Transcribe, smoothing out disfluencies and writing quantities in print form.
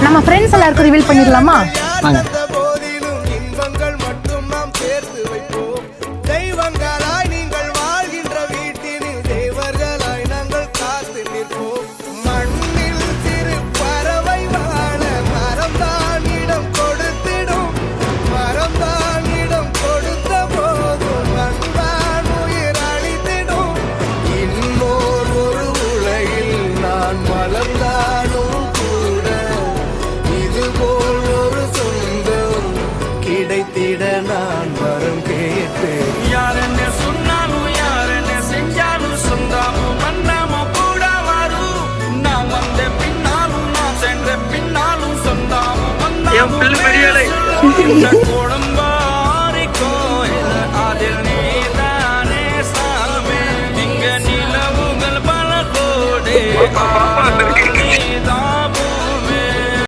நம்ம ஃப்ரெண்ட்ஸ் எல்லாருக்கும் ரிவீல் பண்ணிடலாமா? வாங்க. நான் வரம் கேட்பேன். யார் என்ன சொன்னாலும் யார் என்ன செஞ்சாலும் சொந்தாமும் மன்னாம கூட வரும். நான் வந்த பின்னாலும் நான் சென்ற பின்னாலும் சொந்தாமும் கோடம்பாரி கோயில் அதில் நீதானே சாமி. இங்க நிலவுகள் பல கோடி